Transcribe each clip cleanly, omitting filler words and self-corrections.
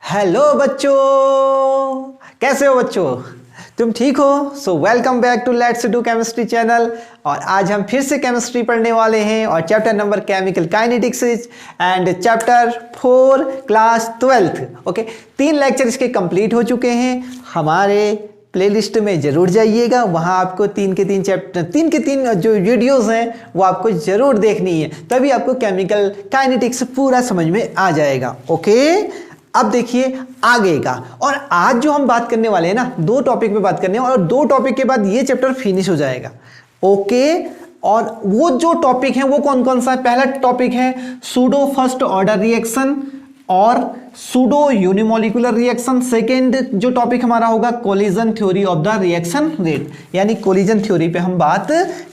Hello बच्चों, कैसे हो बच्चों? तुम ठीक हो? So welcome back to let's do chemistry channel. और आज हम फिर से केमिस्ट्री पढ़ने वाले हैं और chapter number chemical kinetics and chapter 4 class 12th। Okay, 3 lecture इसके कंप्लीट हो चुके हैं। हमारे प्लेलिस्ट में जरूर जाइएगा, वहाँ आपको 3 के 3 चैप्टर 3 के 3 जो वीडियोस हैं वो आपको जरूर देखनी है, तभी आपको केमिकल काइनेटिक्स पूरा समझ में आ जाएगा। ओके, अब देखिए आगे का। और आज जो हम बात करने वाले हैं ना, 2 टॉपिक पे बात करने हैं और 2 टॉपिक के बाद ये चैप्टर फिनिश हो जाएगा। ओके, और वो जो टॉपिक है वो कौन कौन सा है? पहला टॉपिक है सूडो फर्स्ट ऑर्डर रिएक्शन और सूडो यूनिमोलिकुलर रिएक्शन। सेकेंड जो टॉपिक हमारा होगा collision theory of the reaction rate, यानी कोलिजन थ्योरी पे हम बात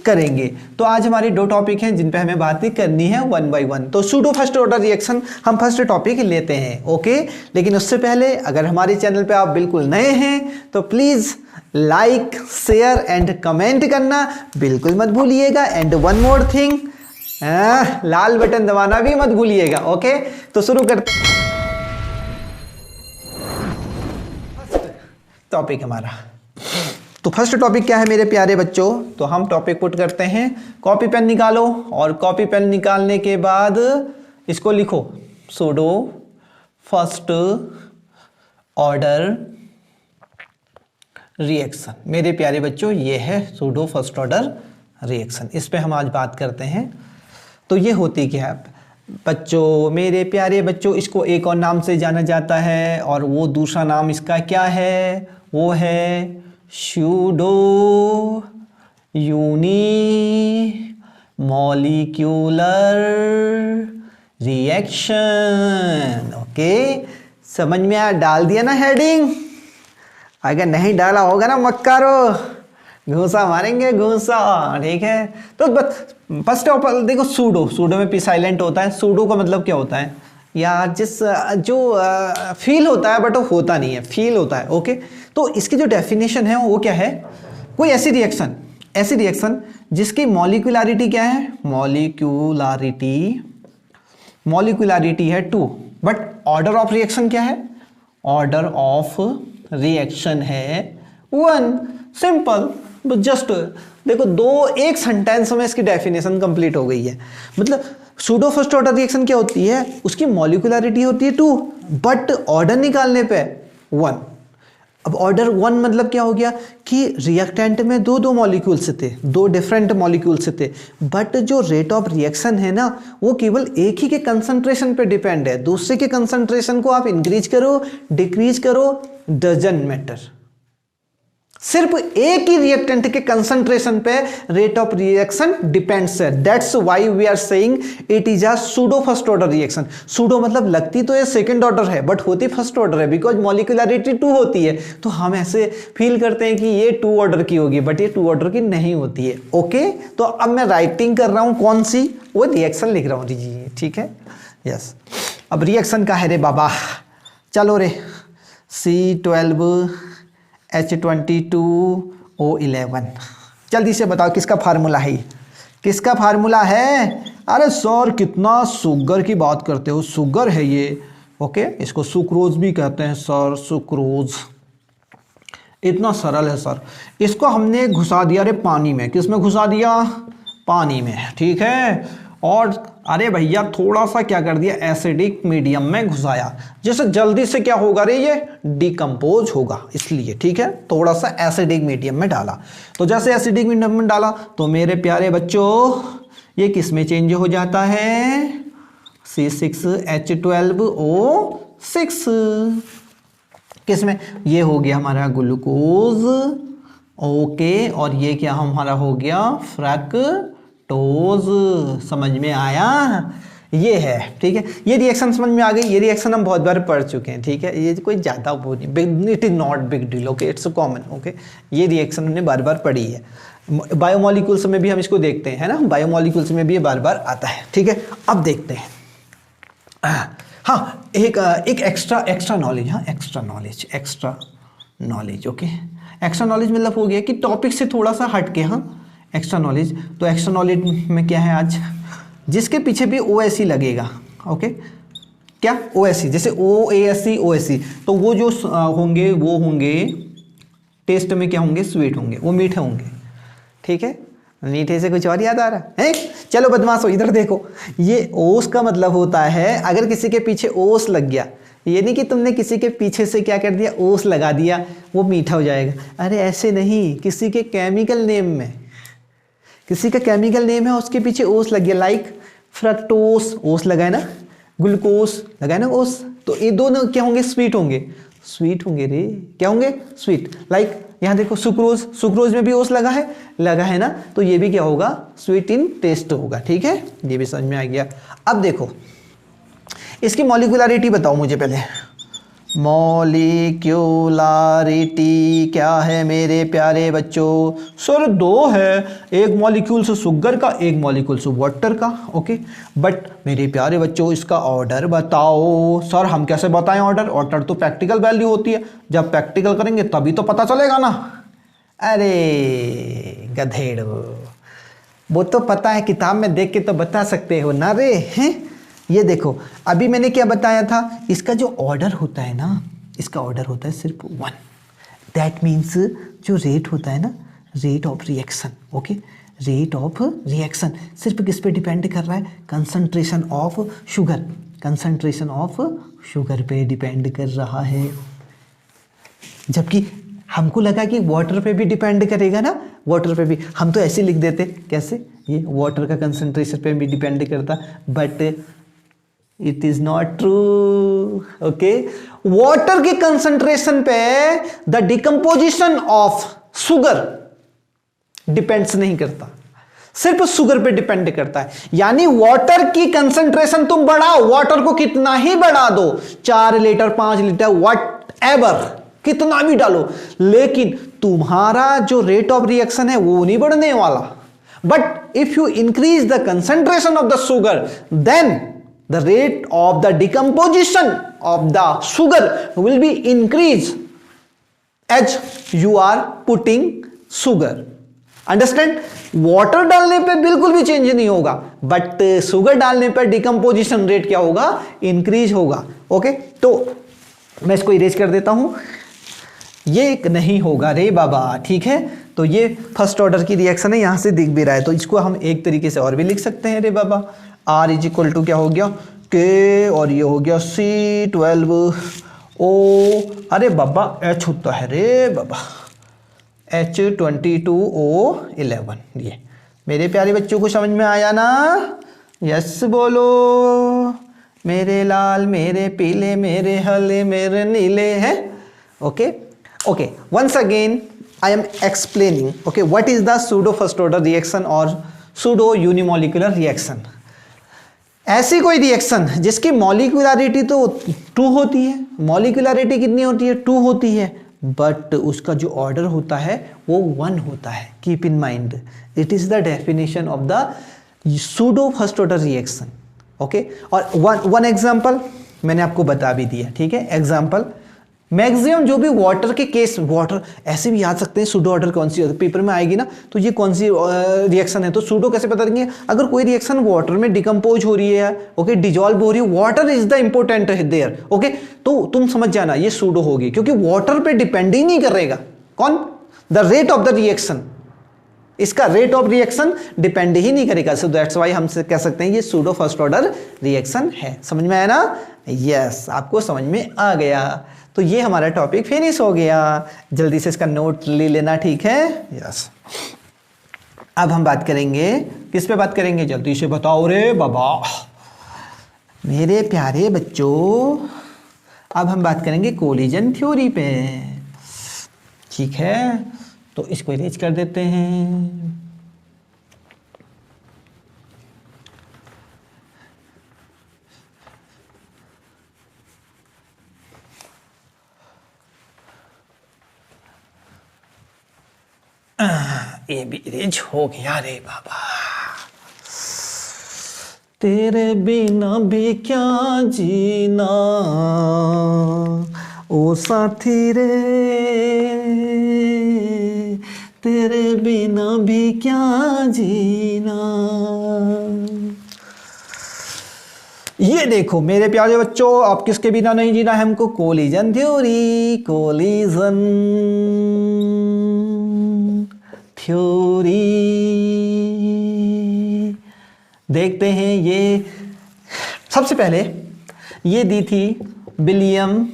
करेंगे। तो आज हमारे 2 टॉपिक हैं जिन पे हमें बात करनी है 1 बाय 1। तो सूडो फर्स्ट ऑर्डर रिएक्शन हम फर्स्ट टॉपिक लेते हैं। ओके, लेकिन उससे पहले अगर हमारे चैनल पे आप बिल्कुल नए हैं तो please like share and comment करना बिल्कुल मत भूलिएगा। And one more thing, Lal button दबाना भी मत भूलिएगा। ओके, तो शुरू करते टॉपिक हमारा। तो फर्स्ट टॉपिक क्या है मेरे प्यारे बच्चों? तो हम टॉपिक पुट करते हैं। कॉपी पेन निकालो और कॉपी पेन निकालने के बाद इसको लिखो सूडो फर्स्ट ऑर्डर रिएक्शन। मेरे प्यारे बच्चों, ये है सूडो फर्स्ट ऑर्डर रिएक्शन, इस पे हम आज बात करते हैं। तो ये होती क्या है बच्चों, मेरे प्यारे बच्चों? इसको एक और नाम से जाना जाता है और वो दूसरा नाम इसका क्या है? वो है सूडो यूनिमोलिक्यूलर रिएक्शन। ओके, समझ में आया? डाल दिया ना हेडिंग? अगर नहीं डाला होगा ना मक्कारो, घूसा मारेंगे घूसा। ठीक है, तो फर्स्ट ऑफ ऑल देखो सूडो में पी साइलेंट होता है। सूडो का मतलब क्या होता है यार? जो फील होता है बट वो होता नहीं है, फील होता है। ओके, तो इसकी जो डेफिनेशन है वो क्या है? कोई ऐसी रिएक्शन जिसकी मॉलिक्यूलरिटी क्या है? मॉलिक्यूलरिटी है 2, बट ऑर्डर ऑफ रिएक्शन क्या है? ऑर्डर ऑफ रिएक्शन है 1। सिंपल, जस्ट देखो एक सेंटेंस में इसकी डेफिनेशन कंप्लीट हो गई है। मतलब सूडो फर्स्ट ऑर्डर रिएक्शन क्या होती है? उसकी मॉलिक्यूलरिटी होती है 2, बट ऑर्डर निकालने पे 1। अब ऑर्डर 1 मतलब क्या हो गया कि रिएक्टेंट में दो मॉलिक्यूल्स थे, 2 डिफरेंट मॉलिक्यूल्स थे, बट जो रेट ऑफ रिएक्शन है ना वो केवल एक ही के कंसंट्रेशन पे डिपेंड है। दूसरे के कंसंट्रेशन को आप इंक्रीज करो डिक्रीज करो डजंट मैटर, सिर्फ एक ही रिएक्टेंट के कंसंट्रेशन पे रेट ऑफ रिएक्शन डिपेंड्स है। That's why we are saying it is a pseudo first order reaction. Pseudo मतलब लगती तो ये सेकंड ऑर्डर है बट होती फर्स्ट ऑर्डर है, बिकॉज मॉलिक्यूलरिटी 2 होती है। तो हम ऐसे फील करते हैं कि ये 2 ऑर्डर की होगी, बट ये 2 ऑर्डर की नहीं होती है। ओके, तो अब मैं राइटिंग कर रहा हूं कौन सी? वो रिएक्शन लिख रहा हूं जी। ठीक है, यस। अब रिएक्शन का है रे बाबा, चलो रे। C12H22O11। जल्दी से बताओ किसका फार्मूला है? किसका फार्मूला है? अरे सर कितना शुगर की बात करते हो, शुगर है ये। ओके, इसको सुक्रोज भी कहते हैं सर, सुक्रोज। इतना सरल है सर। इसको हमने घुसा दिया रे पानी में। किस में घुसा दिया? पानी में। ठीक है, और अरे भैया थोड़ा सा क्या कर दिया? एसिडिक मीडियम में घुसाया, जैसे जल्दी से क्या होगा रे? ये डिकम्पोज होगा, इसलिए। ठीक है, थोड़ा सा एसिडिक मीडियम में डाला। तो जैसे एसिडिक मीडियम में डाला तो मेरे प्यारे बच्चों ये किस में चेंज हो जाता है? C6H12O6। किस में? ये हो गया हमारा ग्लूकोज। ओके, और ये क्या हमारा हो गया? फ्रक्टोज। समझ में आया? ये है। ठीक है, ये रिएक्शन समझ में आ गई। ये रिएक्शन हम बहुत बार पढ़ चुके हैं। ठीक है, ये कोई ज़्यादा वो नहीं, it is not big deal. Okay, it's common. Okay, ये रिएक्शन हमने बार बार पढ़ी है। बायोमोलिक्यूल्स में भी हम इसको देखते हैं, है ना? बायोमोलिक्यूल्स में भी ये बार बार आता है। ठीक है, अब देखते हैं। हाँ, एक एक्स्ट्रा नॉलेज। हाँ, extra knowledge. Okay, extra knowledge मतलब हो गया कि टॉपिक से थोड़ा सा हट के। हाँ, एक्स्ट्रा नॉलेज। तो एक्स्ट्रा नॉलेज में क्या है आज? जिसके पीछे भी ओ एस ही लगेगा। ओके, क्या OSC, जैसे OASC OSC, तो वो जो होंगे वो होंगे टेस्ट में क्या होंगे, स्वीट होंगे, वो मीठे होंगे। ठीक है, मीठे से कुछ और याद आ रहा है? चलो बदमाशो इधर देखो, ये ओस का मतलब होता है अगर किसी के पीछे ओस लग गया, ये नहीं कि तुमने किसी के पीछे से क्या कर दिया, ओस लगा दिया, वो मीठा हो जाएगा। अरे ऐसे नहीं, किसी के केमिकल नेम में, किसी का केमिकल नेम है उसके पीछे ओस लग गया, लाइक फ्रक्टोस, ओस लगा है ना, ग्लूकोस लगा है ना ओस, तो ये दोनों क्या होंगे, स्वीट होंगे, स्वीट होंगे रे, क्या होंगे, स्वीट। लाइक यहाँ देखो सुक्रोज, सुक्रोज में भी ओस लगा है ना, तो ये भी क्या होगा, स्वीट इन टेस्ट होगा। ठीक है, ये भी समझ में आ गया। अब देखो इसकी मॉलिक्यूलरिटी बताओ मुझे पहले, मॉलिक्यूलरिटी क्या है मेरे प्यारे बच्चों? सर दो है, एक मॉलिक्यूल से शुगर का, एक मॉलिक्यूल से वाटर का। ओके, बट मेरे प्यारे बच्चों इसका ऑर्डर बताओ। सर हम कैसे बताएं ऑर्डर? ऑर्डर तो प्रैक्टिकल वैल्यू होती है, जब प्रैक्टिकल करेंगे तभी तो पता चलेगा ना। अरे गधेड़ो, वो तो पता है, किताब में देख के तो बता सकते हो ना रे, हैं? ये देखो अभी मैंने क्या बताया था, इसका जो ऑर्डर होता है ना, इसका ऑर्डर होता है सिर्फ 1। दैट मीन्स जो रेट होता है ना, rate of reaction, okay, rate of reaction सिर्फ किस पे डिपेंड कर रहा है, concentration of sugar, concentration of sugar पे डिपेंड कर रहा है। जबकि हमको लगा कि वाटर पे भी डिपेंड करेगा ना, वाटर पे भी, हम तो ऐसे लिख देते, कैसे, ये वाटर का कंसंट्रेशन पे भी डिपेंड करता, but it is not true. Okay, water के कंसंट्रेशन पे the decomposition of sugar depends नहीं करता, सिर्फ शुगर पे डिपेंड करता है। यानी वाटर की कंसंट्रेशन तुम बढ़ाओ, वाटर को कितना ही बढ़ा दो, 4 लीटर 5 लीटर वट एवर, कितना भी डालो, लेकिन तुम्हारा जो रेट ऑफ रिएक्शन है वो नहीं बढ़ने वाला। But if you increase the concentration of the sugar, then the rate of the decomposition of the sugar will be increased as you are putting sugar. Understand? Water डालने पे बिल्कुल भी change नहीं होगा, बट शुगर डालने पर decomposition rate क्या होगा, इंक्रीज होगा। ओके, तो मैं इसको इरेज कर देता हूं, ये नहीं होगा रे बाबा। ठीक है, तो ये फर्स्ट ऑर्डर की रिएक्शन है, यहां से दिख भी रहा है, तो इसको हम एक तरीके से और भी लिख सकते हैं रे बाबा। R इज इक्वल टू क्या हो गया, K, और ये हो गया C12O, अरे बाबा H होता है रे बाबा, H22O11। ये मेरे प्यारे बच्चों को समझ में आया ना? यस बोलो, मेरे लाल, मेरे पीले, मेरे हरे, मेरे नीले हैं। Okay okay, once again I am explaining, okay, what is the pseudo first order reaction और pseudo unimolecular reaction। ऐसी कोई रिएक्शन जिसकी मॉलिक्यूलरिटी तो 2 होती है, मॉलिक्यूलरिटी कितनी होती है, 2 होती है, बट उसका जो ऑर्डर होता है वो 1 होता है। Keep in mind, it is the definition of the pseudo first order reaction. Okay, और वन एग्जांपल मैंने आपको बता भी दिया। ठीक है, एग्जांपल मैक्सिमम जो भी वाटर के केस, वाटर ऐसे भी याद सकते हैं, सूडो ऑर्डर कौन सी पेपर में आएगी ना, तो ये कौन सी रिएक्शन है, तो सूडो कैसे पता करेंगे, अगर कोई रिएक्शन वाटर में डिकम्पोज हो रही है, ओके, डिजॉल्व हो रही है, water is the important there, okay, तो तुम समझ जाना ये सूडो होगी, क्योंकि वाटर पे डिपेंड ही नहीं करेगा कौन, the rate of the reaction, इसका रेट ऑफ रिएक्शन डिपेंड ही नहीं करेगा। सो दैट्स व्हाई हम कह सकते हैं ये सूडो फर्स्ट ऑर्डर रिएक्शन है। समझ में आया ना? यस, आपको समझ में आ गया। तो ये हमारा टॉपिक फिनिश हो गया, जल्दी से इसका नोट ले लेना, ठीक है? यस, अब हम बात करेंगे, किस पे बात करेंगे, जल्दी से बताओ रे बाबा मेरे प्यारे बच्चों। अब हम बात करेंगे कोलिजन थ्योरी पे, ठीक है? तो इसको इरेज कर देते हैं। ये भी इरेज हो गया रे बाबा। तेरे बिना भी क्या जीना ओ साथी रे, तेरे बिना भी क्या जीना। ये देखो मेरे प्यारे बच्चों, आप किसके बिना नहीं जीना है हमको, कोलिजन थ्योरी, कोलिजन थ्योरी। देखते हैं, ये सबसे पहले ये दी थी William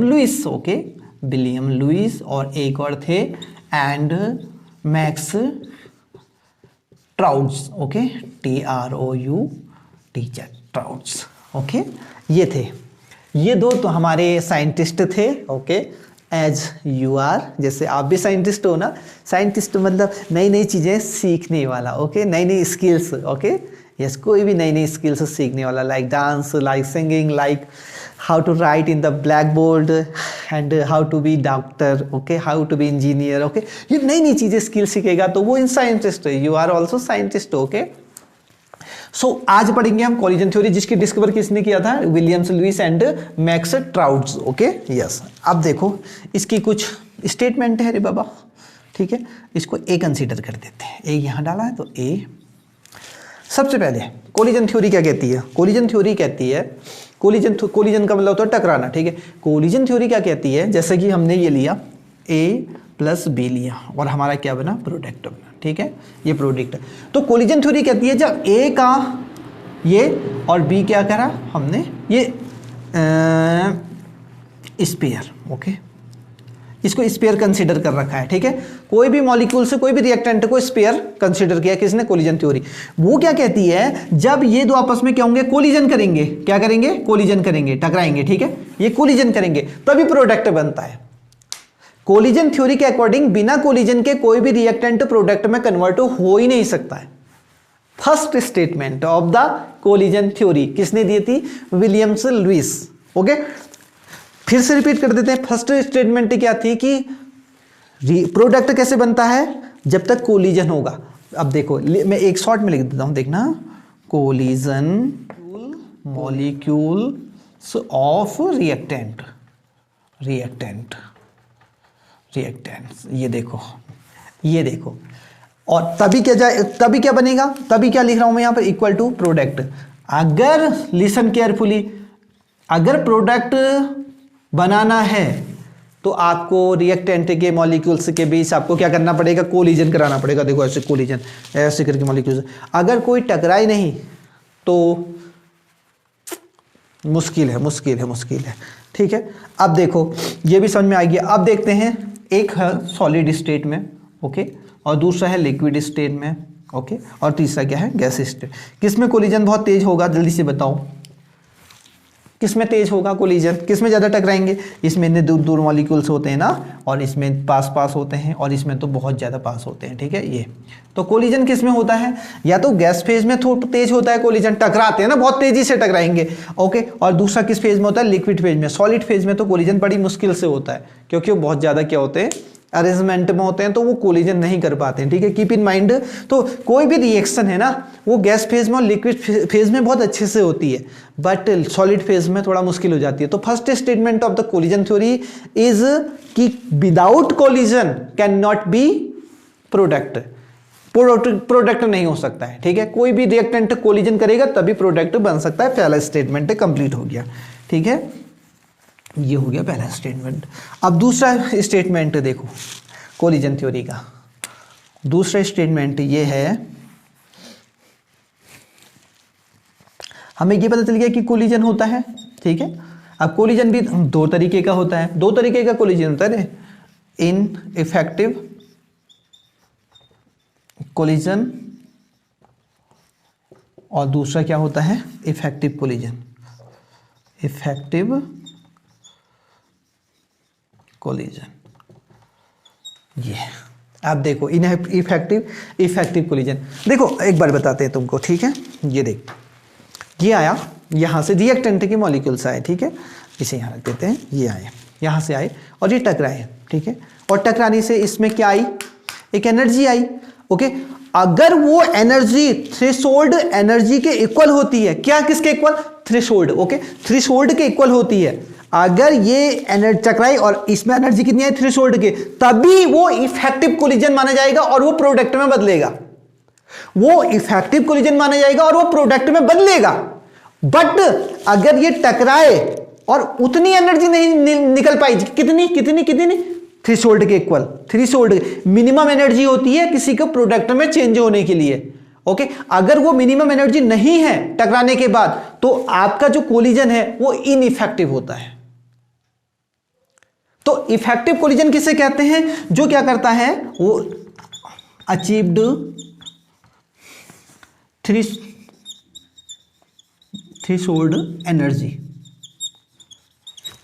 Lewis, okay, William Lewis, और एक और थे and Max Trouts, okay, TROU, teacher Trouts, okay, ये थे, ये दो तो हमारे साइंटिस्ट थे, ओके, एज यू आर, जैसे आप भी साइंटिस्ट हो ना, साइंटिस्ट मतलब नई नई चीज़ें सीखने वाला, ओके, नई नई स्किल्स, ओके, यस, कोई भी नई नई स्किल्स सीखने वाला, like dance, like singing, like how to write in the blackboard and how to be doctor, okay, how to be engineer, okay, ये नई नई चीज़ें स्किल सीखेगा तो वो इन साइंटिस्ट है, you are also scientist, okay. So आज पढ़ेंगे हम कोलिजन थ्योरी, जिसकी डिस्कवर किसने किया था, Williams Lewis and Max Trouts, okay, yes. अब देखो इसकी कुछ स्टेटमेंट है रे बाबा, ठीक है, इसको ए कंसीडर कर देते हैं, ए यहाँ डाला है तो ए। सबसे पहले कोलिजन थ्योरी क्या कहती है, कोलिजन थ्योरी कहती है, कोलिजन का मतलब होता है टकराना, ठीक है। कोलिजन थ्योरी क्या कहती है, जैसे कि हमने ये लिया A+B लिया और हमारा क्या बना, प्रोडक्ट बना, ठीक है, ये प्रोडक्ट है। तो कोलिजन थ्योरी कहती है जब A का ये और B क्या करा हमने, ये स्पेयर, ओके, इसको स्पेयर कंसीडर कर रखा है, ठीक है, कोई भी मॉलिक्यूल से कोई भी रिएक्टेंट को स्पेयर कंसीडर किया किसने, कोलिजन थ्योरी। वो क्या कहती है, जब ये दो आपस में क्या होंगे, कोलिजन करेंगे, क्या करेंगे, कोलिजन करेंगे, टकराएंगे, ठीक है, ये कोलिजन करेंगे तभी प्रोडक्ट बनता है। कोलिजन थ्योरी के अकॉर्डिंग बिना कोलिजन के कोई भी रिएक्टेंट प्रोडक्ट में कन्वर्ट हो ही नहीं सकता है। First statement of the collision theory किसने दी थी, विलियम्स लुइस, ओके। फिर से रिपीट कर देते हैं, फर्स्ट स्टेटमेंट क्या थी कि प्रोडक्ट कैसे बनता है, जब तक कोलिजन होगा। अब देखो मैं एक शॉर्ट में लिख देता हूं, देखना, कोलिजन मॉलिक्यूल्स ऑफ रिएक्टेंट्स, ये देखो, और तभी क्या बनेगा, तभी क्या लिख रहा हूं मैं यहां पर, इक्वल टू प्रोडक्ट। अगर लिसन केयरफुली, अगर प्रोडक्ट बनाना है तो आपको रिएक्टेंट के मॉलिक्यूल्स के बीच आपको क्या करना पड़ेगा, कोलिजन कराना पड़ेगा। देखो ऐसे कोलिजन, ऐसे करके मॉलिक्यूल्स, अगर कोई टकराए नहीं तो मुश्किल है, ठीक है। अब देखो ये भी समझ में आ गया। अब देखते हैं, एक है सॉलिड स्टेट में, ओके, और दूसरा है लिक्विड स्टेट में, ओके, और तीसरा क्या है, गैस स्टेट। किसमें कोलिजन बहुत तेज होगा, जल्दी से बताओ, किसमें तेज होगा कोलिजन, किसमें ज़्यादा टकराएंगे, इसमें इतने दूर दूर मॉलिक्यूल्स होते हैं ना, और इसमें पास होते हैं, और इसमें तो बहुत ज़्यादा पास होते हैं, ठीक है। ये तो कोलिजन किसमें होता है, या तो गैस फेज में थोड़ा तेज होता है कोलिजन, टकराते हैं ना, बहुत तेजी से टकराएंगे, ओके, और दूसरा किस फेज में होता है, लिक्विड फेज में। सॉलिड फेज में तो कोलिजन बड़ी मुश्किल से होता है, क्योंकि वो बहुत ज़्यादा क्या होते हैं, अरेंजमेंट में होते हैं, तो वो कोलिजन नहीं कर पाते हैं, ठीक है, कीप इन माइंड। तो कोई भी रिएक्शन है ना, वो गैस फेज में और लिक्विड फेज में बहुत अच्छे से होती है, बट सॉलिड फेज में थोड़ा मुश्किल हो जाती है। तो first statement of the collision theory is कि without collision can not be product नहीं हो सकता है, ठीक है। कोई भी रिएक्टेंट कोलिजन करेगा तभी प्रोडक्ट बन सकता है। पहला स्टेटमेंट कंप्लीट हो गया, ठीक है, ये हो गया पहला स्टेटमेंट। अब दूसरा स्टेटमेंट देखो कोलिजन थ्योरी का, दूसरा स्टेटमेंट ये है, हमें ये पता चल गया कि कोलिजन होता है, ठीक है। अब कोलिजन भी दो तरीके का होता है, दो तरीके का कोलिजन होता है, इनइफेक्टिव कोलिजन और दूसरा क्या होता है, इफेक्टिव कोलिजन, इफेक्टिव कोलिजन। ये आप देखो इफेक्टिव कोलिजन, देखो एक बार बताते हैं तुमको, ठीक है। ये देख, ये आया यहाँ से, रिएक्टेंट के मॉलिक्यूल्स आए, ठीक है, इसे यहाँ रख देते हैं, ये आए यहाँ से आए और ये टकराए, ठीक है, और टकराने से इसमें क्या आई, एक एनर्जी आई, ओके। अगर वो एनर्जी थ्रेशोल्ड एनर्जी के इक्वल होती है, क्या किसके इक्वल, थ्रेशोल्ड, ओके, थ्रेशोल्ड के इक्वल होती है, अगर ये एनर्जी टकराई और इसमें एनर्जी कितनी है, थ्रेशोल्ड के, तभी वो इफेक्टिव कोलिजन माना जाएगा और वो प्रोडक्ट में बदलेगा। वो इफेक्टिव कोलिजन माना जाएगा और वो प्रोडक्ट में बदलेगा। बट अगर ये टकराए और उतनी एनर्जी नहीं निकल पाई, कितनी कितनी कितनी, थ्रेशोल्ड के इक्वल। थ्रेशोल्ड मिनिमम एनर्जी होती है किसी को प्रोडक्ट में चेंज होने के लिए। ओके, अगर वो मिनिमम एनर्जी नहीं है टकराने के बाद, तो आपका जो कोलिजन है वो इनइफेक्टिव होता है। तो इफेक्टिव कोलिजन किसे कहते हैं? जो क्या करता है, वो अचीव्ड थ्रेशोल्ड एनर्जी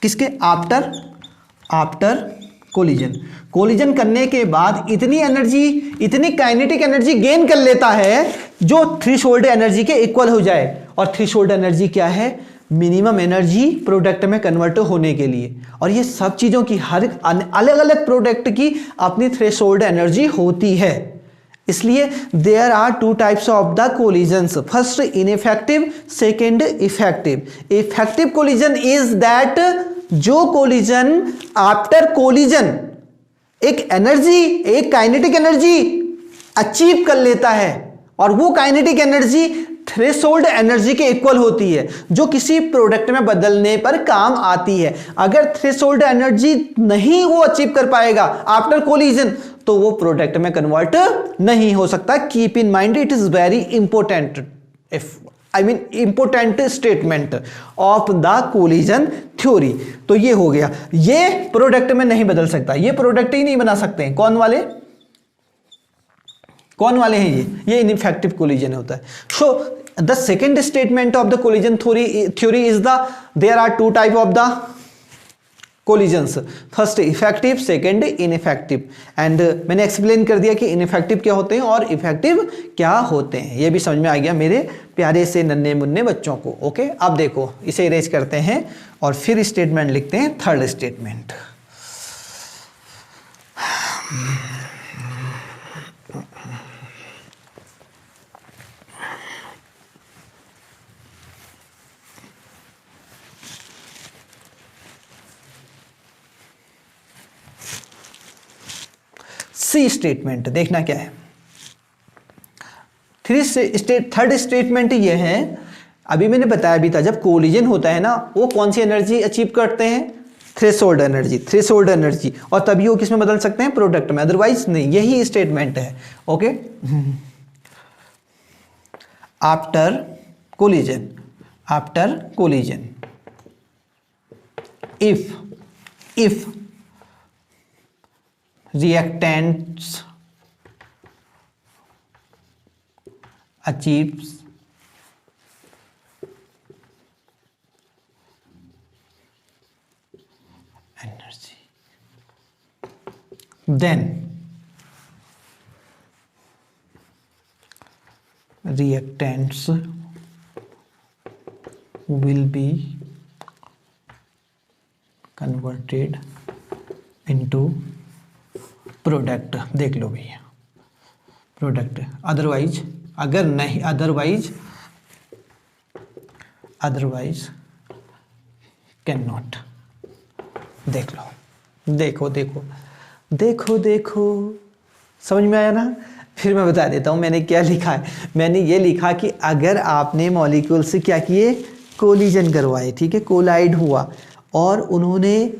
किसके? आफ्टर कोलिजन करने के बाद इतनी एनर्जी, इतनी काइनेटिक एनर्जी गेन कर लेता है जो थ्रेशोल्ड एनर्जी के इक्वल हो जाए। और थ्रेशोल्ड एनर्जी क्या है? मिनिमम एनर्जी प्रोडक्ट में कन्वर्ट होने के लिए। और ये सब चीजों की हर अलग अलग प्रोडक्ट की अपनी थ्रेशोल्ड एनर्जी होती है। इसलिए there are two types of the collisions, first ineffective, second effective. Effective collision is that जो कोलिजन आफ्टर कोलिजन एक एनर्जी, एक काइनेटिक एनर्जी अचीव कर लेता है और वो काइनेटिक एनर्जी थ्रेशोल्ड एनर्जी के इक्वल होती है, जो किसी प्रोडक्ट में बदलने पर काम आती है। अगर थ्रेशोल्ड एनर्जी नहीं वो अचीव कर पाएगा आफ्टर कोलिजन, तो वो प्रोडक्ट में कन्वर्ट नहीं हो सकता। Keep in mind, it is very important, important statement of the collision theory. तो ये हो गया, ये प्रोडक्ट में नहीं बदल सकता, ये प्रोडक्ट ही नहीं बना सकते हैं। कौन वाले हैं? ये इनइफेक्टिव कोलिजन होता है। So the second statement of the collision theory is the there are two type of the collisions, first effective, second ineffective. And मैंने एक्सप्लेन कर दिया कि इनइफेक्टिव क्या होते हैं और इफेक्टिव क्या होते हैं। ये भी समझ में आ गया मेरे प्यारे से नन्हे मुन्ने बच्चों को। ओके, अब देखो इसे इरेज करते हैं और फिर स्टेटमेंट लिखते हैं, थर्ड स्टेटमेंट। सी स्टेटमेंट देखना क्या है। थर्ड स्टेटमेंट ये है, अभी मैंने बताया भी था, जब कोलिजन होता है ना, वो कौन सी एनर्जी अचीव करते हैं? Threshold energy. और तभी वो किसमें बदल सकते हैं? प्रोडक्ट में, अदरवाइज नहीं। यही स्टेटमेंट है। Okay, after collision if reactants achieves energy, then reactants will be converted into product. देख लो भैया, प्रोडक्ट। Otherwise can not. देख लो, देखो समझ में आया ना? फिर मैं बता देता हूँ मैंने क्या लिखा है। मैंने ये लिखा कि अगर आपने मॉलिक्यूल से क्या किए? कोलिजन करवाए, ठीक है, कोलाइड हुआ, और उन्होंने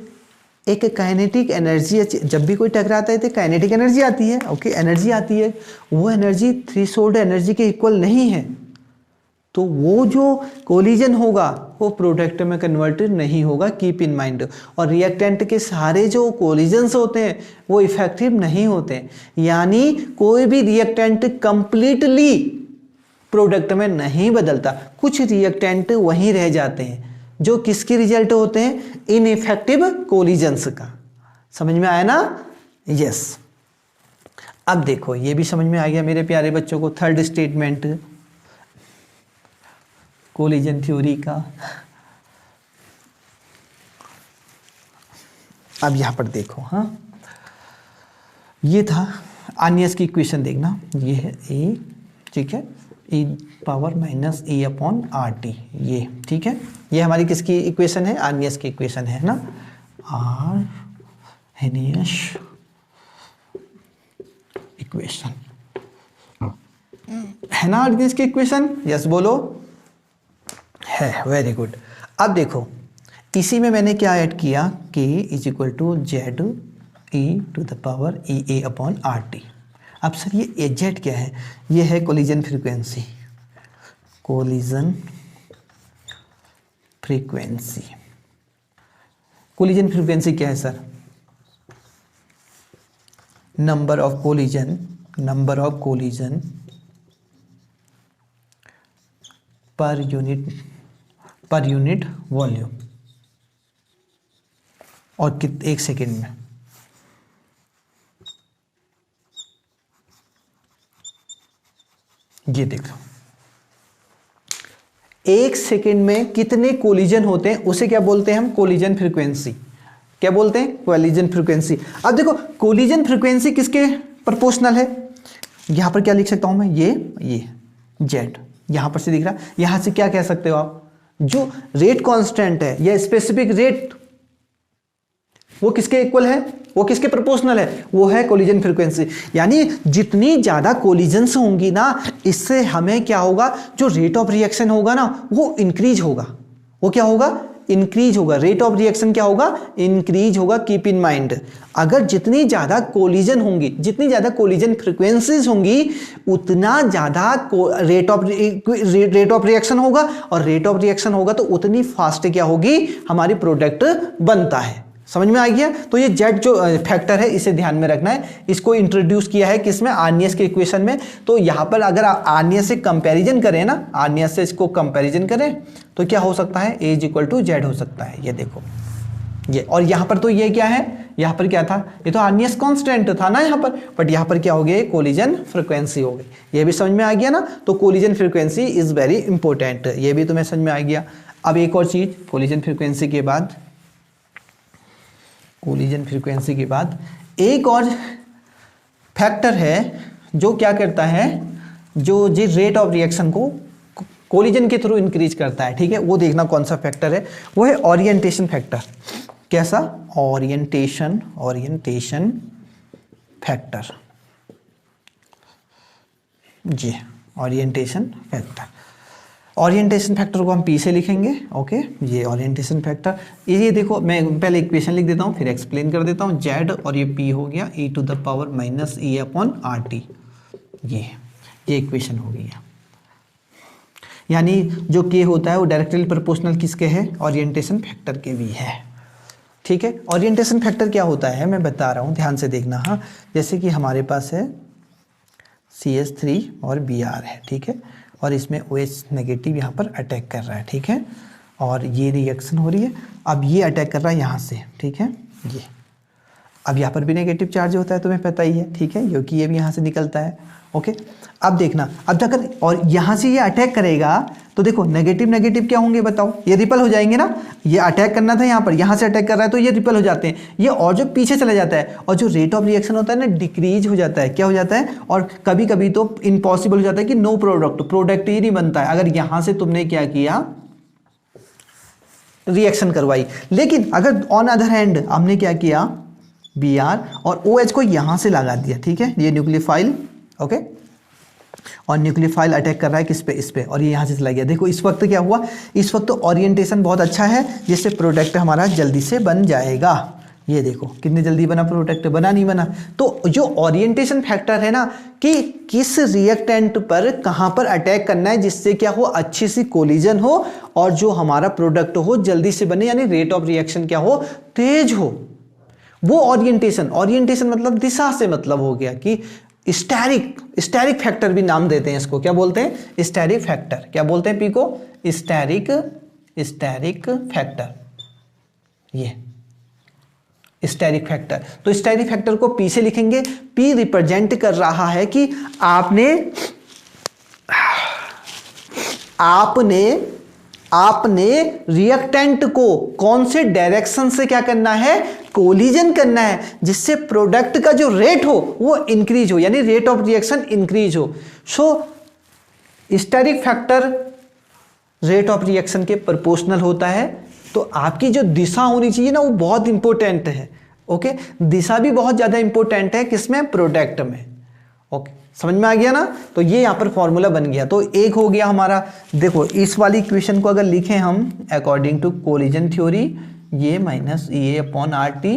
एक काइनेटिक एनर्जी, जब भी कोई टकराता है तो काइनेटिक एनर्जी आती है। ओके, एनर्जी आती है, वो एनर्जी थ्रेशोल्ड एनर्जी के इक्वल नहीं है, तो वो जो कोलिजन होगा वो प्रोडक्ट में कन्वर्ट नहीं होगा। Keep in mind. और रिएक्टेंट के सारे जो कोलिजन्स होते हैं वो इफेक्टिव नहीं होते, यानी कोई भी रिएक्टेंट कंप्लीटली प्रोडक्ट में नहीं बदलता। कुछ रिएक्टेंट वहीं रह जाते हैं जो किसके रिजल्ट होते हैं? इनइफेक्टिव कोलिजन्स का। समझ में आया ना? यस। अब देखो, ये भी समझ में आ गया मेरे प्यारे बच्चों को, थर्ड स्टेटमेंट कोलिजन थ्योरी का। अब यहां पर देखो, हाँ, ये था आर्नियस की इक्वेशन। देखना, ये है ए, ठीक है, e पावर माइनस ए अपॉन आर टी, ये ठीक है। ये हमारी किसकी इक्वेशन है? आर्नियस की इक्वेशन है ना, आर्नियस इक्वेशन। है ना आर्गेनियस की इक्वेशन? यस बोलो। है, वेरी गुड। अब देखो इसी में मैंने क्या ऐड किया, k is equal to Z E to the power E A upon R T. अब सर ये जेड क्या है? ये है collision frequency. Collision frequency, collision frequency क्या है sir? Number of collision per unit volume, और एक सेकेंड में। ये देखो एक सेकेंड में कितने कोलिजन होते हैं उसे क्या बोलते हैं हम? Collision frequency. क्या बोलते हैं? Collision frequency. अब देखो कोलिजन फ्रीक्वेंसी किसके प्रोपोर्शनल है? यहां पर क्या लिख सकता हूं मैं? ये जेड यहां पर से दिख रहा है। यहां से क्या कह सकते हो आप? जो रेट कांस्टेंट है या स्पेसिफिक रेट, वो किसके इक्वल है? वो किसके प्रोपोर्शनल है? वो है कोलिजन फ्रीक्वेंसी। यानी जितनी ज्यादा कोलिजन्स होंगी ना, इससे हमें क्या होगा? जो रेट ऑफ रिएक्शन होगा ना वो इंक्रीज होगा। वो क्या होगा? इंक्रीज होगा। रेट ऑफ रिएक्शन क्या होगा? इंक्रीज होगा। कीप इन माइंड, अगर जितनी ज्यादा कोलिजन होंगी, जितनी ज्यादा कोलिजन फ्रीक्वेंसीज होंगी, उतना ज्यादा रेट ऑफ रिएक्शन होगा, और रेट ऑफ रिएक्शन होगा तो उतनी फास्ट क्या होगी? हमारी प्रोडक्ट बनता है। समझ में आ गया? तो ये जेड जो फैक्टर है इसे ध्यान में रखना है। इसको इंट्रोड्यूस किया है किसमें? आर्नियस के इक्वेशन में। तो यहां पर अगर आर्नियस से कंपैरिजन करें ना, आर्नियस से इसको कंपैरिजन करें तो क्या हो सकता है? ए इज इक्वल टू जेड हो सकता है। ये देखो ये, और यहां पर तो ये क्या है? यहां पर क्या था? ये तो आर्नियस कांस्टेंट था ना यहां पर, बट यहां पर क्या हो गया? कोलिजन फ्रीक्वेंसी हो गई। ये भी समझ में आ गया ना? तो collision frequency is very important, ये भी तुम्हें समझ में आ गया। अब एक और चीज, कोलिजन फ्रीक्वेंसी के बाद, कोलिजन फ्रीक्वेंसी के बाद एक और फैक्टर है जो क्या करता है? जो रेट ऑफ रिएक्शन को कोलिजन के थ्रू इंक्रीज करता है। ठीक है, वो देखना कौन सा फैक्टर है। वो है ओरिएंटेशन फैक्टर। कैसा? Orientation factor. जी, ओरिएंटेशन फैक्टर। ओरिएंटेशन फैक्टर को हम पी से लिखेंगे। ओके, ये ओरिएंटेशन फैक्टर। ये देखो मैं पहले इक्वेशन लिख देता हूँ फिर एक्सप्लेन कर देता हूँ। जेड और ये पी हो गया e to the power minus E upon R T. ये इक्वेशन हो गई है। यानी जो के होता है वो डायरेक्टली प्रोपोर्शनल किसके है? ओरिएंटेशन फैक्टर के भी है। ठीक है, ओरिएंटेशन फैक्टर क्या होता है मैं बता रहा हूँ, ध्यान से देखना। हाँ, जैसे कि हमारे पास है CH3 और Br है। ठीक है, और इसमें OH नेगेटिव यहाँ पर अटैक कर रहा है। ठीक है, और ये रिएक्शन हो रही है। अब ये अटैक कर रहा है यहाँ से। ठीक है, ये अब यहाँ पर भी नेगेटिव चार्ज होता है, तुम्हें पता ही है। ठीक है, क्योंकि ये भी यहाँ से निकलता है। ओके, अब देखना, अब अगर और यहाँ से ये अटैक करेगा तो देखो नेगेटिव नेगेटिव क्या होंगे बताओ? ये रिपल हो जाएंगे ना। ये अटैक करना था यहाँ पर, यहाँ से अटैक कर रहा है तो ये रिपल हो जाते हैं ये, और जो पीछे चला जाता है, और जो रेट ऑफ रिएक्शन होता है ना डिक्रीज हो जाता है। क्या हो जाता है? और कभी कभी तो इम्पॉसिबल हो जाता है कि नो प्रोडक्ट ही नहीं बनता है अगर यहाँ से तुमने क्या किया? रिएक्शन करवाई। लेकिन अगर ऑन अदर हैंड हमने क्या किया? Br और OH को यहाँ से लगा दिया। ठीक है, ये न्यूक्लियोफाइल। ओके, और न्यूक्लियोफाइल अटैक कर रहा है किस पे? इस पे, और ये यहाँ से चला गया। देखो इस वक्त क्या हुआ? इस वक्त तो ओरिएंटेशन बहुत अच्छा है जिससे प्रोडक्ट हमारा जल्दी से बन जाएगा। ये देखो कितनी जल्दी बना प्रोडक्ट, बना नहीं बना? तो जो ओरिएंटेशन फैक्टर है ना कि किस रिएक्टेंट पर कहाँ पर अटैक करना है जिससे क्या हो? अच्छी सी कोलिजन हो और जो हमारा प्रोडक्ट हो जल्दी से बने, यानी रेट ऑफ रिएक्शन क्या हो? तेज हो। वो ओरिएंटेशन मतलब दिशा से मतलब हो गया कि स्टेरिक फैक्टर भी नाम देते हैं इसको। क्या बोलते हैं? Steric factor. क्या बोलते हैं? पी को स्टेरिक फैक्टर। ये स्टेरिक फैक्टर। तो स्टेरिक फैक्टर को पी से लिखेंगे। पी रिप्रेजेंट कर रहा है कि आपने रिएक्टेंट को कौन से डायरेक्शन से क्या करना है? कोलिजन करना है, जिससे प्रोडक्ट का जो रेट हो वो इंक्रीज हो, यानी रेट ऑफ रिएक्शन इंक्रीज हो। So steric factor rate of reaction के प्रोपोर्शनल होता है। तो आपकी जो दिशा होनी चाहिए ना वो बहुत इंपॉर्टेंट है। ओके, दिशा भी बहुत ज्यादा इंपॉर्टेंट है किसमें? प्रोडक्ट में। ओके, समझ में आ गया ना। तो ये यहाँ पर फॉर्मूला बन गया। तो एक हो गया हमारा, देखो इस वाली इक्वेशन को अगर लिखें हम अकॉर्डिंग टू कोलिजन थ्योरी, ये माइनस ए अपॉन आर टी।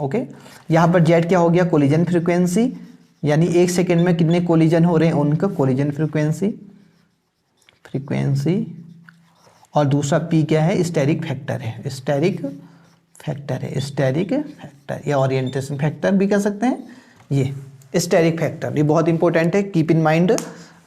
ओके, यहाँ पर जेड क्या हो गया, कोलिजन फ्रीक्वेंसी, यानी 1 सेकेंड में कितने कोलिजन हो रहे हैं उनका कोलिजन फ्रीक्वेंसी, और दूसरा पी क्या है, स्टेरिक फैक्टर है, स्टेरिक फैक्टर या ओरिएंटेशन फैक्टर भी कह सकते हैं। ये स्टेरिक फैक्टर, ये बहुत इंपॉर्टेंट है, कीप इन माइंड।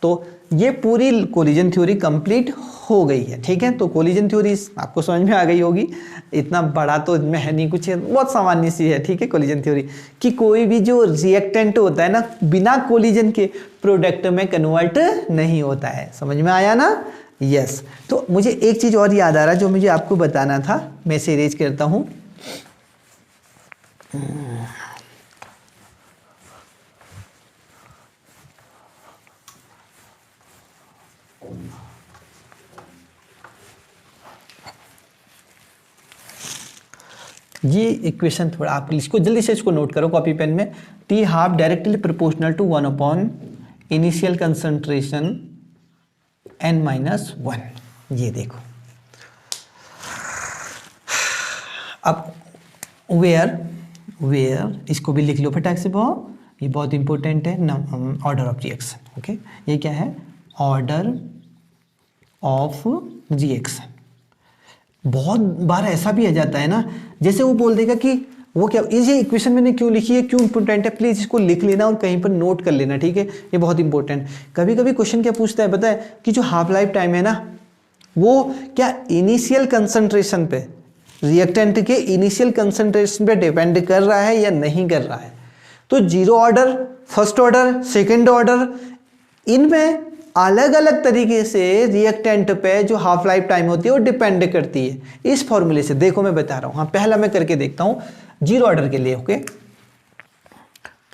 तो ये पूरी कोलिजन थ्योरी कंप्लीट हो गई है। ठीक है, तो कोलिजन थ्योरी आपको समझ में आ गई होगी, इतना बड़ा तो इसमें है नहीं कुछ, है बहुत सामान्य सी है। ठीक है, कोलिजन थ्योरी कि कोई भी जो रिएक्टेंट होता है ना, बिना कोलिजन के प्रोडक्ट में कन्वर्ट नहीं होता है। समझ में आया ना। यस, तो मुझे एक चीज और याद आ रहा है जो मुझे आपको बताना था, मैं इसे इरेज करता हूं। ये इक्वेशन थोड़ा आप इसको जल्दी से इसको नोट करो कॉपी पेन में। T half directly proportional to 1 upon initial concentration n-1। ये देखो, अब वेयर इसको भी लिख लो फटाक से, ये बहुत इंपॉर्टेंट है, ऑर्डर ऑफ रिएक्शन। ओके, ये क्या है, ऑर्डर ऑफ रिएक्शन। बहुत बार ऐसा भी आ जाता है ना, जैसे वो बोल देगा कि वो क्या, ये इक्वेशन मैंने क्यों लिखी है, क्यों इंपॉर्टेंट है, प्लीज इसको लिख लेना और कहीं पर नोट कर लेना। ठीक है, ये बहुत इंपॉर्टेंट। कभी कभी क्वेश्चन क्या पूछता है पता है, कि जो हाफ लाइफ टाइम है ना, वो क्या इनिशियल कंसंट्रेशन पे, रिएक्टेंट के इनिशियल कंसंट्रेशन पे डिपेंड कर रहा है या नहीं कर रहा है। तो zero order, first order, second order, इनमें अलग अलग तरीके से रिएक्टेंट पे जो हाफ लाइफ टाइम होती है वो डिपेंड करती है। इस फॉर्मूले से देखो मैं बता रहा हूं। हाँ, पहला मैं करके देखता हूं जीरो ऑर्डर के लिए। Okay,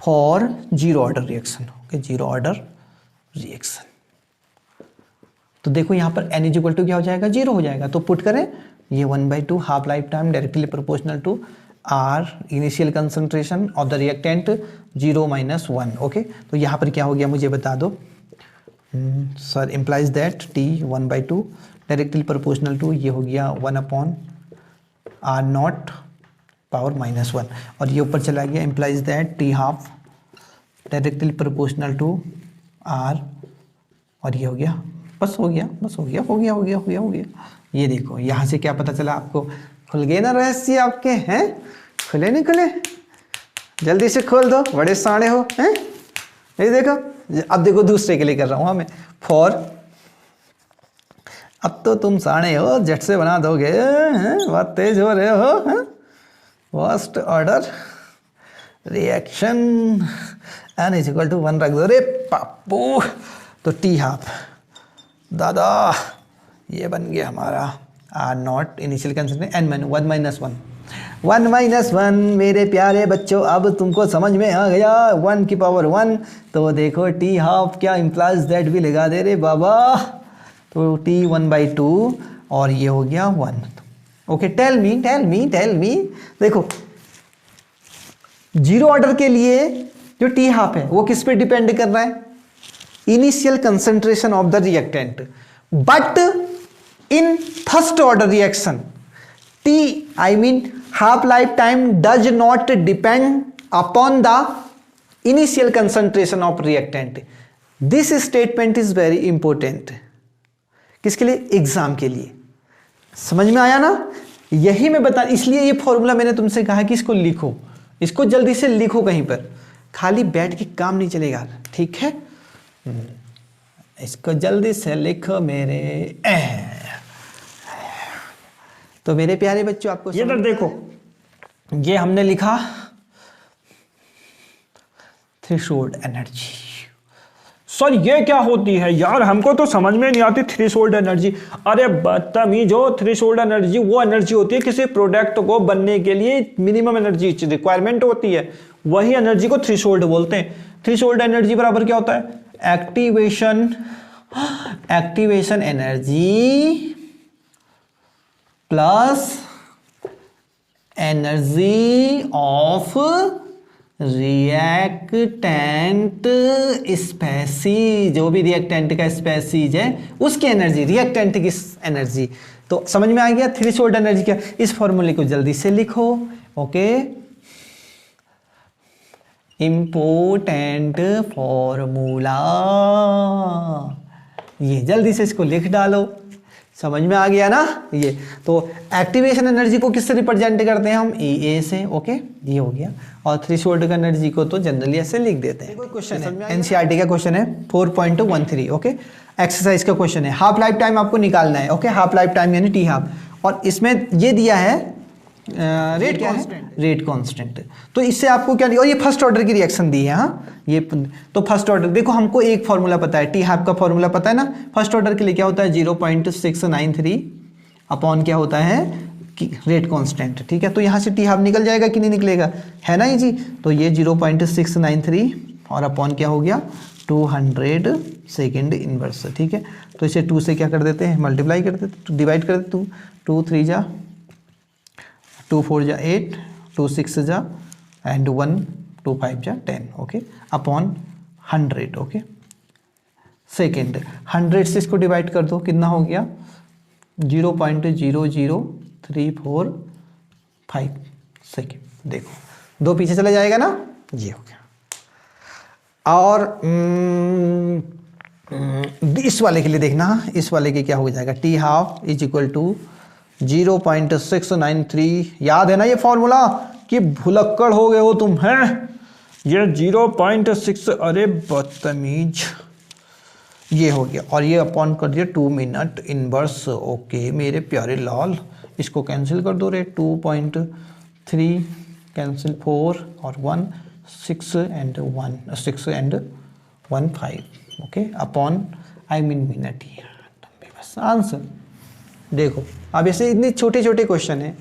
for zero order reaction, okay, zero order reaction, तो देखो यहां पर n इक्वल टू क्या हो जाएगा, 0 हो जाएगा। तो पुट करें ये 1/2 half life time directly proportional to r initial concentration of the reactant 0 - 1। Okay, तो यहां पर क्या हो गया मुझे बता दो sir. Implies that t 1/2 directly proportional to, ये हो गया 1 अपॉन r0 पावर -1, और ये ऊपर चला गया। Implies that t half directly proportional to r, और ये हो गया, बस हो गया। ये देखो यहाँ से क्या पता चला आपको, खुल गए ना रहस्य आपके, हैं खुले नहीं खुले, जल्दी से खोल दो, बड़े साड़े हो हैं। ये देखो, अब देखो दूसरे के लिए कर रहा हूँ मैं, फॉर, अब तो तुम साड़े हो, झट से बना दोगे, बहुत तेज हो रहे हो, हैं। First order reaction n equal to 1 रख दो रे पापू। तो टी हाफ दादा, ये बन गया हमारा r0 इनिशियल कंसंट्रेशन n 1 - 1 मेरे प्यारे बच्चों, अब तुमको समझ में आ गया 1 की पावर 1। तो देखो टी हाफ क्या इम्प्लाइज दैट भी लगा दे रे बाबा, तो टी 1/2 और ये हो गया 1। ओके, टेल मी देखो जीरो ऑर्डर के लिए जो टी हाफ है वो किस पे डिपेंड कर रहा है, initial concentration of the reactant. But in first order reaction half life time does not depend upon the initial concentration of reactant. This statement is very important. किसके लिए, एग्जाम के लिए। समझ में आया ना, यही मैं बता, इसलिए ये फॉर्मूला मैंने तुमसे कहा कि इसको लिखो, इसको जल्दी से लिखो, कहीं पर खाली बैठ के काम नहीं चलेगा। ठीक है, इसको जल्दी से लिखो मेरे। तो मेरे प्यारे बच्चों, आपको ये इधर देखो, ये हमने लिखा थ्रेशोल्ड एनर्जी। सर ये क्या होती है यार, हमको तो समझ में नहीं आती थ्रेशोल्ड एनर्जी। अरे बदतमीजो, थ्रेशोल्ड एनर्जी वो एनर्जी होती है किसी प्रोडक्ट को बनने के लिए मिनिमम एनर्जी रिक्वायरमेंट होती है, वही एनर्जी को थ्रेशोल्ड बोलते हैं। थ्रेशोल्ड एनर्जी बराबर क्या होता है, activation energy plus energy of reactant species, जो भी रिएक्टेंट का स्पेसीज है उसकी एनर्जी, रिएक्टेंट की एनर्जी। तो समझ में आ गया थ्रेशोल्ड एनर्जी क्या। इस फॉर्मूले को जल्दी से लिखो। ओके, इंपोर्टेंट फॉर्मूला, ये जल्दी से इसको लिख डालो। समझ में आ गया ना। ये तो एक्टिवेशन एनर्जी को किससे रिप्रेजेंट करते हैं हम, ए से। ओके, ये हो गया। और थ्रेशोल्ड का एनर्जी को तो जनरली ऐसे लिख देते हैं। कोई क्वेश्चन है, एनसीईआरटी का क्वेश्चन है 4.13। ओके, एक्सरसाइज का क्वेश्चन है, हाफ लाइफ टाइम आपको निकालना है। ओके, हाफ लाइफ टाइम यानी टी हाफ, और इसमें ये दिया है रेट क्या है, रेट कांस्टेंट। तो इससे आपको क्या दिया, और ये फर्स्ट ऑर्डर की रिएक्शन दी है। हाँ, ये तो फर्स्ट ऑर्डर देखो, हमको एक फॉर्मूला पता है, टी हाफ का फॉर्मूला पता है ना। फर्स्ट ऑर्डर के लिए क्या होता है 0.693 अपॉन क्या होता है कि रेट कांस्टेंट। ठीक है, तो यहाँ से टी हाफ निकल जाएगा कि नहीं निकलेगा, है ना ये जी। तो ये 0.693 और अपॉन क्या हो गया 200 सेकेंड इनवर्स। ठीक है, तो इसे 2 से क्या कर देते हैं, मल्टीप्लाई कर देते, डिवाइड कर देते। 2 3 जा 2 4 जा 8, 2 6 जा एंड 1 2 5 जा 10। Okay, upon 100। ओके, सेकेंड 100 से इसको डिवाइड कर दो, कितना हो गया 0.00345 सेकेंड। देखो 2 पीछे चला जाएगा ना, ये हो गया। और इस वाले के लिए देखना, इस वाले के क्या हो जाएगा, t half is equal to 0.693। याद है ना ये फॉर्मूला, कि भुलक्कड़ हो गए हो तुम, हैं ये 0.6, अरे बदतमीज, ये हो गया। और ये अपॉन कर दिया 2 मिनट इनवर्स। ओके मेरे प्यारे लाल, इसको कैंसिल कर दो रे, 2.3 कैंसिल 4 और 1 6 and 1 5। Okay, upon I mean minute, बस आंसर। देखो अब ऐसे इतने छोटे छोटे क्वेश्चन हैं,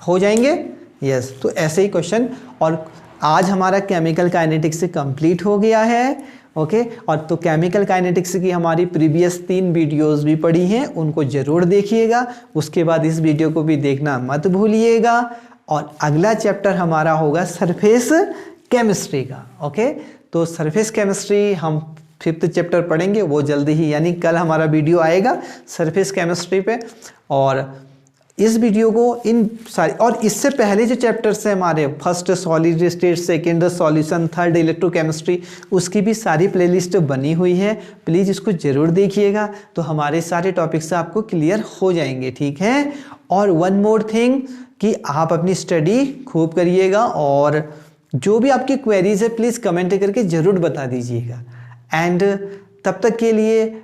हो जाएंगे। यस, तो ऐसे ही क्वेश्चन। और आज हमारा केमिकल काइनेटिक्स से कंप्लीट हो गया है। ओके, और तो केमिकल काइनेटिक्स की हमारी प्रीवियस 3 वीडियोस भी पड़ी हैं, उनको ज़रूर देखिएगा। उसके बाद इस वीडियो को भी देखना मत भूलिएगा। और अगला चैप्टर हमारा होगा सरफेस केमिस्ट्री का। ओके, तो सरफेस केमिस्ट्री हम 5th चैप्टर पढ़ेंगे, वो जल्दी ही, यानी कल हमारा वीडियो आएगा सरफेस केमिस्ट्री पे। और इस वीडियो को इन सारी, और इससे पहले जो चैप्टर्स हैं हमारे, first solid state, second solution, third electrochemistry, उसकी भी सारी प्लेलिस्ट बनी हुई है। प्लीज़ इसको ज़रूर देखिएगा, तो हमारे सारे टॉपिक्स आपको क्लियर हो जाएंगे। ठीक है, और वन मोर थिंग कि आप अपनी स्टडी खूब करिएगा, और जो भी आपकी क्वेरीज है प्लीज़ कमेंट करके ज़रूर बता दीजिएगा। एंड तब तक के लिए,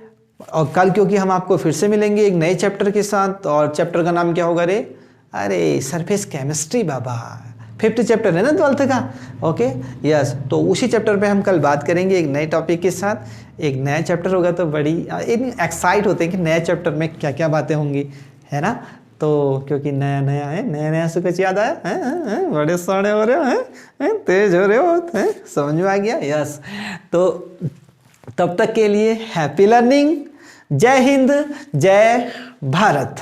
और कल क्योंकि हम आपको फिर से मिलेंगे एक नए चैप्टर के साथ, और चैप्टर का नाम क्या होगा रे, अरे सरफेस केमिस्ट्री बाबा, 5th चैप्टर है ना 12th का। ओके, यस, तो उसी चैप्टर पे हम कल बात करेंगे एक नए टॉपिक के साथ। एक नया चैप्टर होगा तो बड़ी एक्साइट होते हैं कि नए चैप्टर में क्या क्या बातें होंगी, है ना। तो क्योंकि नया नया है, नया नया से कुछ याद आया है, बड़े साड़े हो रहे हो, तेज हो रहे हो, समझ में आ गया। यस, तो तब तक के लिए हैप्पी लर्निंग। जय हिंद, जय भारत।